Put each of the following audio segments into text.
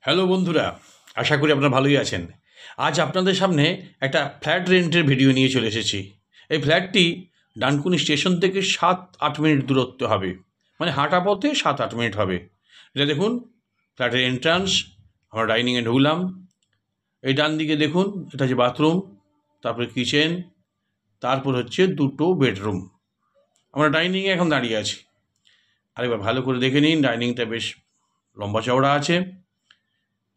Hello বন্ধুরা, আশা করি আপনারা ভালোই আছেন। আজ আপনাদের সামনে একটা ফ্ল্যাট রেন্টের ভিডিও নিয়ে চলে এসেছি। এই ফ্ল্যাটটি ডানকুনি স্টেশন থেকে 7-8 মিনিট দূরত্ব হবে, মানে হাঁটা পথে 7-8 মিনিট হবে। এটা দেখুন ফ্ল্যাটের এন্ট্রান্স। আমরা ডাইনিংয়ে ঢুকলাম। এই ডান দিকে দেখুন, এটা হচ্ছে বাথরুম, তারপরে কিচেন, তারপর হচ্ছে দুটো বেডরুম। আমরা ডাইনিংয়ে এখন দাঁড়িয়ে আছি। আরেকবার ভালো করে দেখে নিন, ডাইনিংটা বেশ লম্বা চওড়া আছে।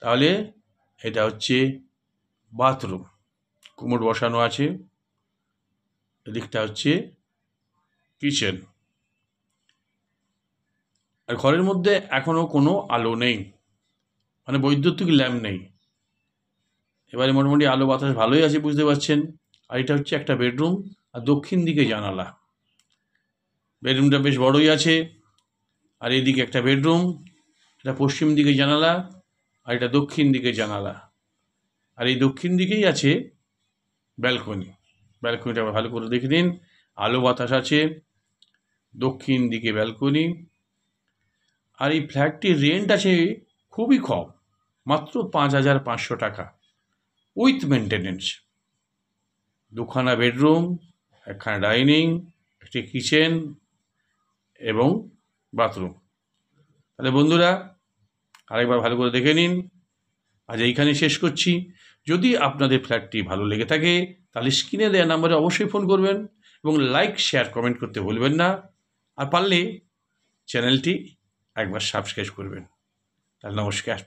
তাহলে এটা হচ্ছে বাথরুম, কুমোড বসানো আছে। এদিকটা হচ্ছে কিচেন। আর ঘরের মধ্যে এখনও কোনো আলো নেই, মানে বৈদ্যুতিক ল্যাম্প নেই। এবারে মোটামুটি আলো বাতাস ভালোই আছে, বুঝতে পারছেন। আর এটা হচ্ছে একটা বেডরুম, আর দক্ষিণ দিকে জানালা। বেডরুমটা বেশ বড়ই আছে। আর এদিকে একটা বেডরুম, এটা পশ্চিম দিকে জানালা, আর এটা দক্ষিণ দিকে জানালা। আর এই দক্ষিণ দিকেই আছে ব্যালকনি। ব্যালকনিটা ভালো করে দেখে নিন, আলো বাতাস আছে। দক্ষিণ দিকে ব্যালকনি। আর এই ফ্ল্যাটটির রেন্ট আছে খুবই কম, মাত্র 5,500 টাকা, উইথ মেনটেনেন্স। দুখানা বেডরুম, একখানা ডাইনিং, একটি কিচেন এবং বাথরুম। তাহলে বন্ধুরা, আরেকবার ভালো করে দেখে নিন। আজ এইখানে শেষ করছি। যদি আপনাদের ফ্ল্যাটটি ভালো লেগে থাকে তাহলে স্ক্রিনে দেওয়া নাম্বারে অবশ্যই ফোন করবেন এবং লাইক, শেয়ার, কমেন্ট করতে ভুলবেন না। আর পারলে চ্যানেলটি একবার সাবস্ক্রাইব করবেন। তাহলে নমস্কার।